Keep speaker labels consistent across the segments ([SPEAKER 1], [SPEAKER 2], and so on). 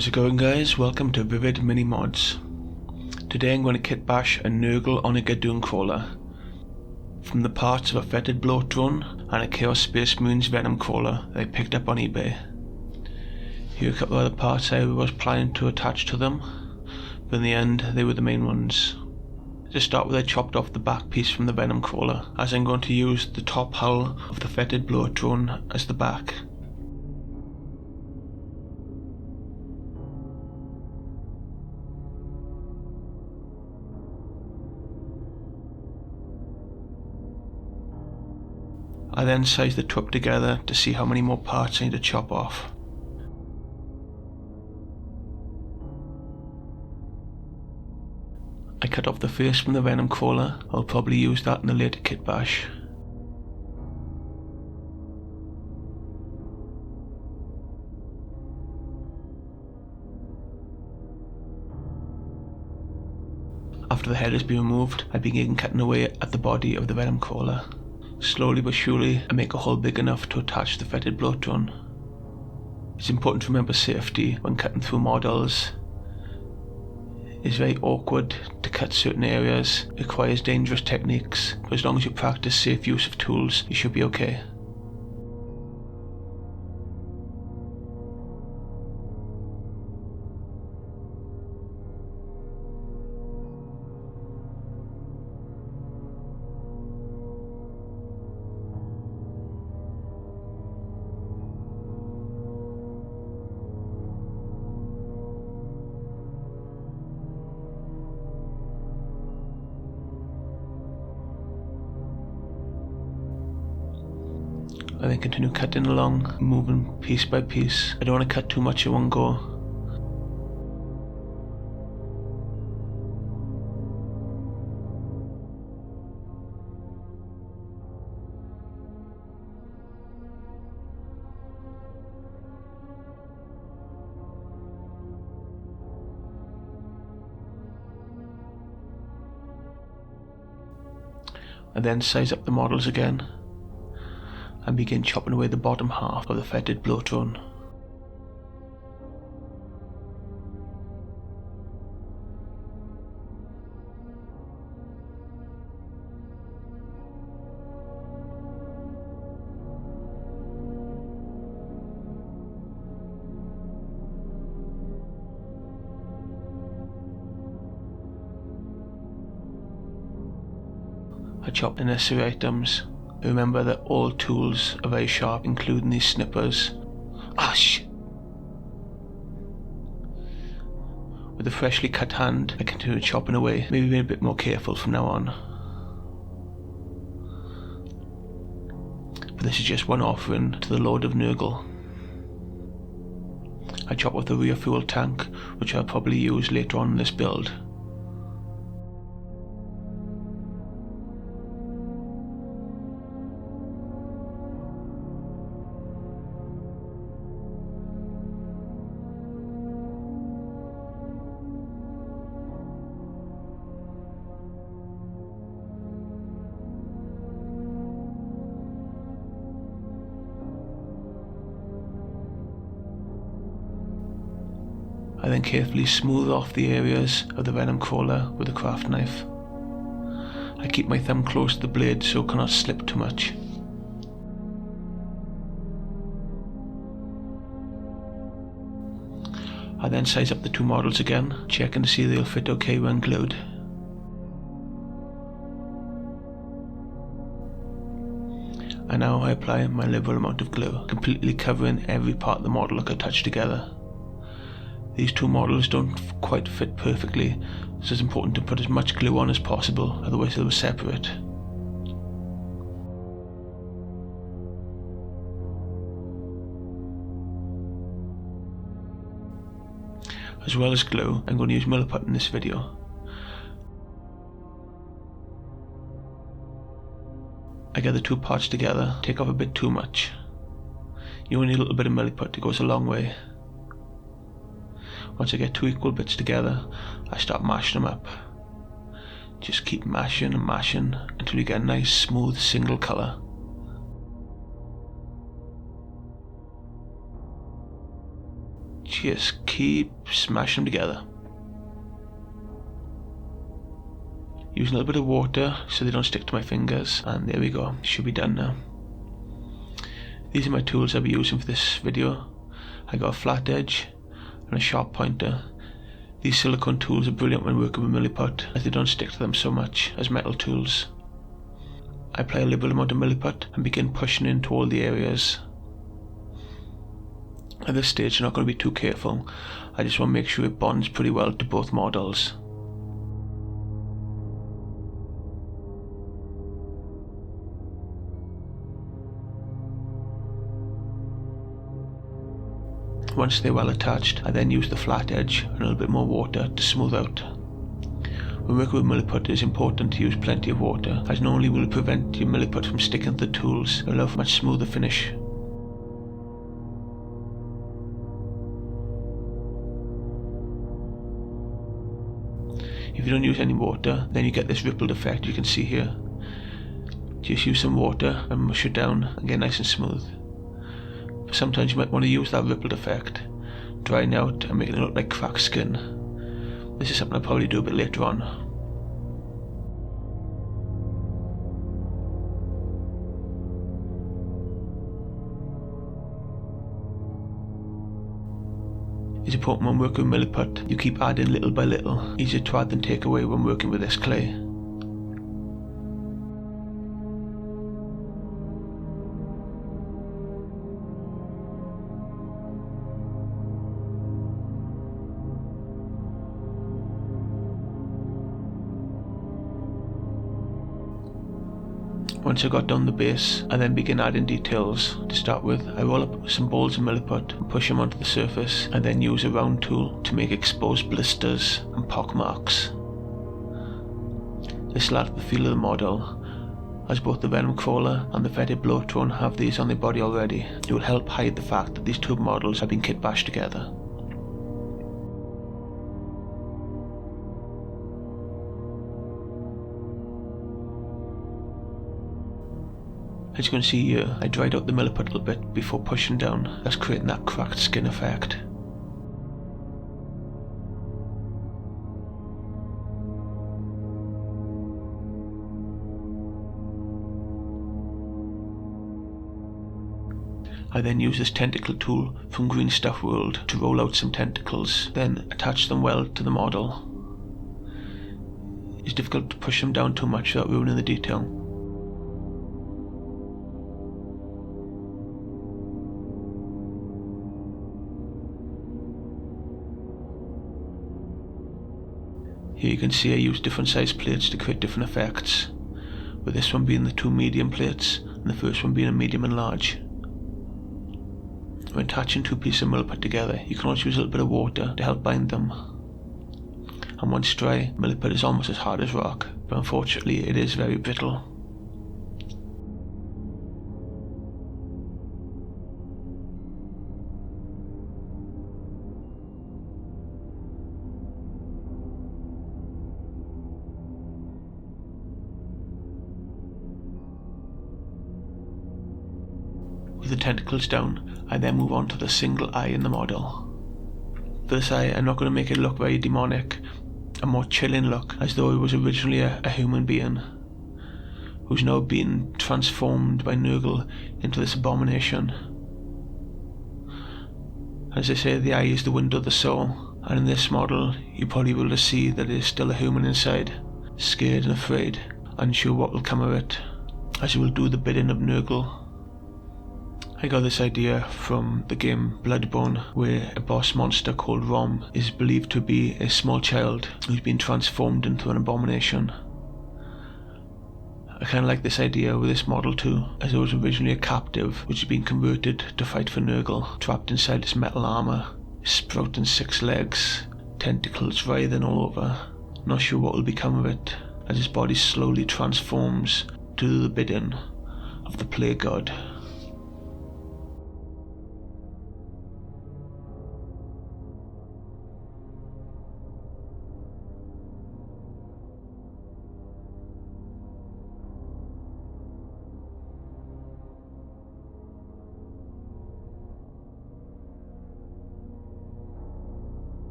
[SPEAKER 1] How's it going, guys? Welcome to Vivid Mini Mods. Today I'm going to kit bash a Nurgle Onager Dunecrawler from the parts of a Foetid Bloat Drone and a Chaos Space Marines Venomcrawler that I picked up on eBay. Here are a couple of other parts I was planning to attach to them, but in the end they were the main ones. To start with, I chopped off the back piece from the Venomcrawler, as I'm going to use the top hull of the Foetid Bloat Drone as the back. I then sized the truck together to see how many more parts I need to chop off. I cut off the face from the Venomcrawler. I'll probably use that in the later kit bash. After the head has been removed, I begin cutting away at the body of the Venomcrawler. Slowly but surely, I make a hole big enough to attach the Foetid Bloat Drone. It's important to remember safety when cutting through models. It's very awkward to cut certain areas, it requires dangerous techniques, but as long as you practice safe use of tools, you should be okay. I then continue cutting along, moving piece by piece. I don't want to cut too much in one go. I then size up the models again and begin chopping away the bottom half of the Foetid Bloat Drone. I chop the necessary items. Remember that all tools are very sharp, including these snippers. Ah, shit! With a freshly cut hand, I continue chopping away, maybe being a bit more careful from now on. But this is just one offering to the Lord of Nurgle. I chop off the rear fuel tank, which I'll probably use later on in this build. I then carefully smooth off the areas of the Venomcrawler with a craft knife. I keep my thumb close to the blade so it cannot slip too much. I then size up the two models again, checking to see they'll fit okay when glued. And now I apply my liberal amount of glue, completely covering every part of the model I could touch together. These two models don't quite fit perfectly, so it's important to put as much glue on as possible, otherwise they will separate. As well as glue, I'm going to use Milliput in this video. I get the two parts together, take off a bit too much. You only need a little bit of Milliput, it goes a long way. Once I get two equal bits together, I start mashing them up. Just keep mashing and mashing until you get a nice smooth single colour. Just keep smashing them together. Using a little bit of water so they don't stick to my fingers, and there we go, should be done now. These are my tools I'll be using for this video. I got a flat edge and a sharp pointer. These silicone tools are brilliant when working with Milliput, as they don't stick to them so much as metal tools. I apply a liberal amount of Milliput and begin pushing into all the areas. At this stage I'm not going to be too careful, I just want to make sure it bonds pretty well to both models. Once they're well attached, I then use the flat edge and a little bit more water to smooth out. When working with Milliput, it is important to use plenty of water, as not only will it prevent your Milliput from sticking to the tools, it will allow for a much smoother finish. If you don't use any water, then you get this rippled effect you can see here. Just use some water and mush it down and get nice and smooth. Sometimes you might want to use that rippled effect, drying out and making it look like cracked skin. This is something I'll probably do a bit later on. It's important when working with Milliput, you keep adding little by little, easier to add than take away when working with this clay. Once I got down the base, I then begin adding details. To start with, I roll up some balls of Milliput and push them onto the surface, and then use a round tool to make exposed blisters and pock marks. This will add to the feel of the model, as both the Venomcrawler and the Foetid Bloat Drone have these on their body already. It will help hide the fact that these two models have been kit bashed together. As you can see here, I dried out the Milliput a little bit before pushing down, thus creating that cracked skin effect. I then use this tentacle tool from Green Stuff World to roll out some tentacles, then attach them well to the model. It's difficult to push them down too much without ruining the detail. Here you can see I use different size plates to create different effects, with this one being the two medium plates and the first one being a medium and large. When attaching two pieces of Milliput together, you can also use a little bit of water to help bind them. And once dry, Milliput is almost as hard as rock, but unfortunately it is very brittle. With the tentacles down, I then move on to the single eye in the model. For this eye, I'm not going to make it look very demonic, a more chilling look, as though it was originally a human being, who's now been transformed by Nurgle into this abomination. As they say, the eye is the window of the soul, and in this model, you probably will see that it is still a human inside, scared and afraid, unsure what will come of it, as it will do the bidding of Nurgle. I got this idea from the game Bloodborne, where a boss monster called Rom is believed to be a small child who's been transformed into an abomination. I kind of like this idea with this model too, as it was originally a captive which had been converted to fight for Nurgle, trapped inside this metal armour, sprouting 6 legs, tentacles writhing all over. Not sure what will become of it, as his body slowly transforms to do the bidding of the plague god.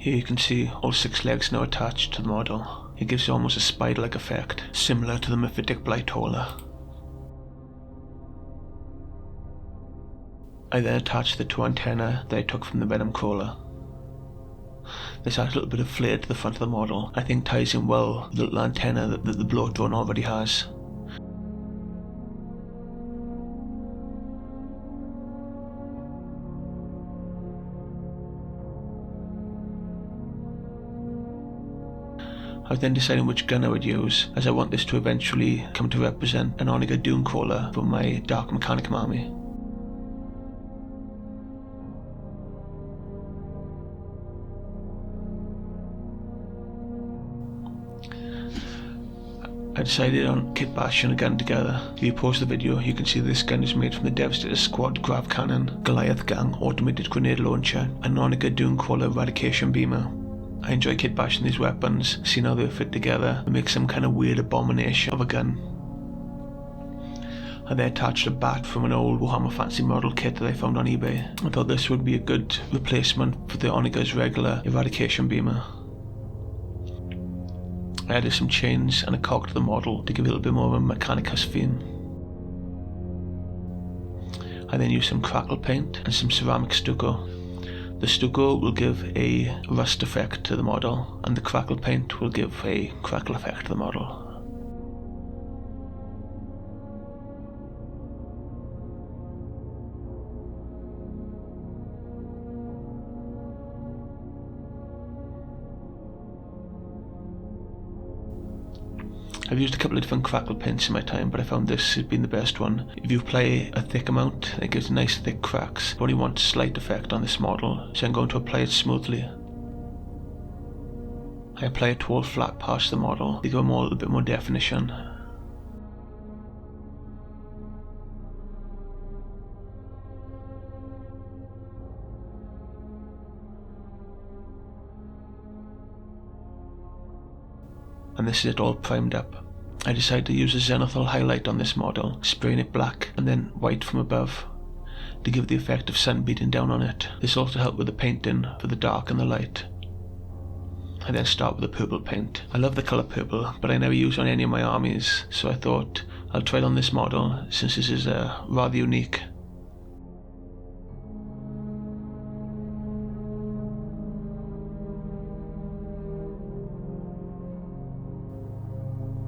[SPEAKER 1] Here you can see all 6 legs now attached to the model. It gives almost a spider-like effect, similar to the Foetid Bloat Drone. I then attached the 2 antennae that I took from the Venomcrawler. This adds a little bit of flair to the front of the model. I think ties in well with the little antenna that the bloat drone already has. I was then deciding which gun I would use, as I want this to eventually come to represent an Onager Dunecrawler for my Dark Mechanicum army. I decided on kit bash and a gun together. If you pause the video, you can see this gun is made from the Devastator Squad Grav Cannon, Goliath Gang Automated Grenade Launcher, and Onager Dunecrawler Eradication Beamer. I enjoy kit bashing these weapons, seeing how they fit together and make some kind of weird abomination of a gun. I then attached a bat from an old Warhammer Fantasy model kit that I found on eBay. I thought this would be a good replacement for the Onager's regular Eradication Beamer. I added some chains and a cock to the model to give it a little bit more of a Mechanicus theme. I then used some crackle paint and some ceramic stucco. The stucco will give a rust effect to the model, and the crackle paint will give a crackle effect to the model. I've used a couple of different crackle paints in my time, but I found this has been the best one. If you apply a thick amount, it gives nice thick cracks. I only want a slight effect on this model, so I'm going to apply it smoothly. I apply it to all flat parts of the model to give them all a little bit more definition. And this is it all primed up. I decided to use a zenithal highlight on this model, spraying it black and then white from above to give the effect of sun beating down on it. This also helped with the painting for the dark and the light. I then start with the purple paint. I love the colour purple, but I never use it on any of my armies, so I thought I'll try it on this model since this is rather unique.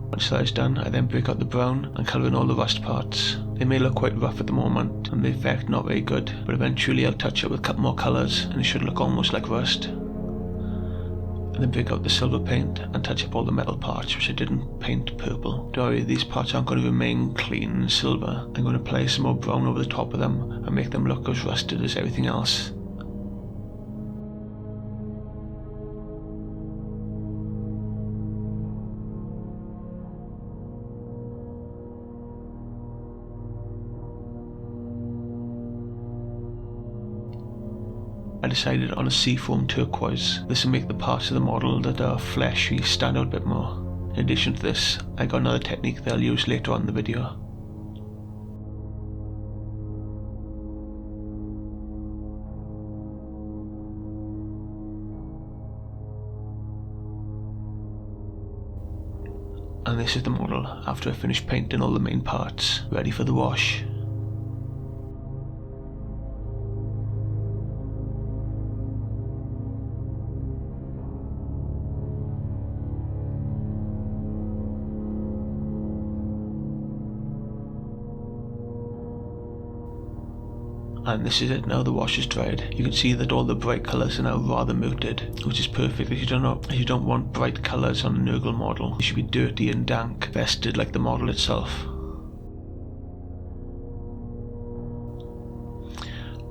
[SPEAKER 1] Once that is done, I then break out the brown and colour in all the rust parts. They may look quite rough at the moment and the effect not very good, but eventually I'll touch it with a couple more colours and it should look almost like rust. And then break out the silver paint and touch up all the metal parts which I didn't paint purple. Don't worry, these parts aren't going to remain clean and silver. I'm going to apply some more brown over the top of them and make them look as rusted as everything else. I decided on a seafoam turquoise. This will make the parts of the model that are fleshy stand out a bit more. In addition to this, I got another technique that I'll use later on in the video. And this is the model after I finished painting all the main parts, ready for the wash. And this is it now the wash is dried. You can see that all the bright colours are now rather muted, which is perfect if you don't want bright colours on a Nurgle model. It should be dirty and dank, vested like the model itself.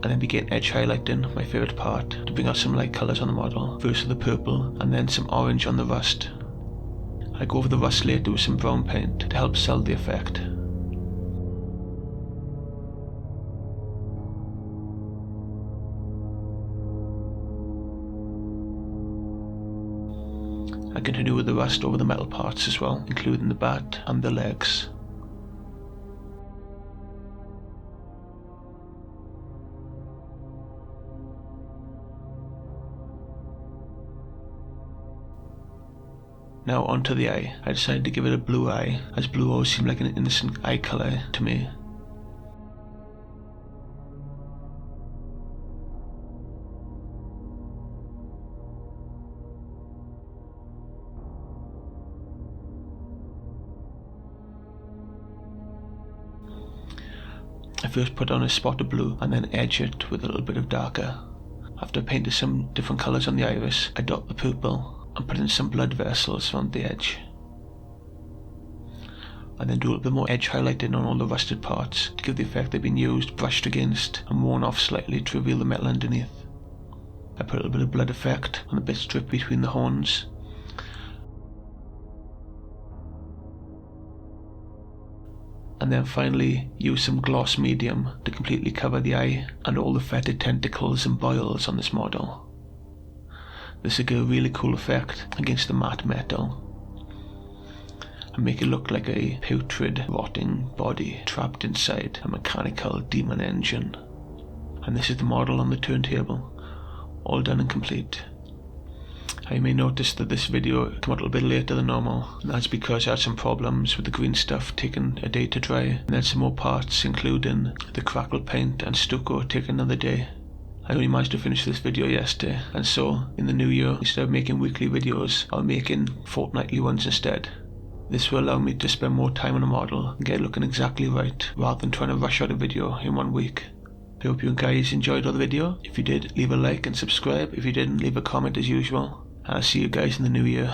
[SPEAKER 1] And then begin edge highlighting, my favourite part, to bring out some light colours on the model. First with the purple, and then some orange on the rust. I go over the rust later with some brown paint to help sell the effect. I continue with the rust over the metal parts as well, including the bat and the legs. Now onto the eye. I decided to give it a blue eye, as blue always seemed like an innocent eye colour to me. I first put on a spot of blue and then edge it with a little bit of darker. After I painted some different colours on the iris, I dot the purple and put in some blood vessels around the edge. I then do a little bit more edge highlighting on all the rusted parts to give the effect they've been used, brushed against and worn off slightly to reveal the metal underneath. I put a little bit of blood effect on the bit strip between the horns. And then finally use some gloss medium to completely cover the eye and all the fetid tentacles and boils on this model. This will give a really cool effect against the matte metal and make it look like a putrid, rotting body trapped inside a mechanical demon engine. And this is the model on the turntable, all done and complete. You may notice that this video came out a little bit later than normal, and that's because I had some problems with the green stuff taking a day to dry, and then some more parts including the crackle paint and stucco taking another day. I only managed to finish this video yesterday, and so in the new year, instead of making weekly videos, I'll be making fortnightly ones instead. This will allow me to spend more time on a model and get it looking exactly right, rather than trying to rush out a video in 1 week. I hope you guys enjoyed the video. If you did, leave a like and subscribe. If you didn't, leave a comment as usual. I'll see you guys in the new year.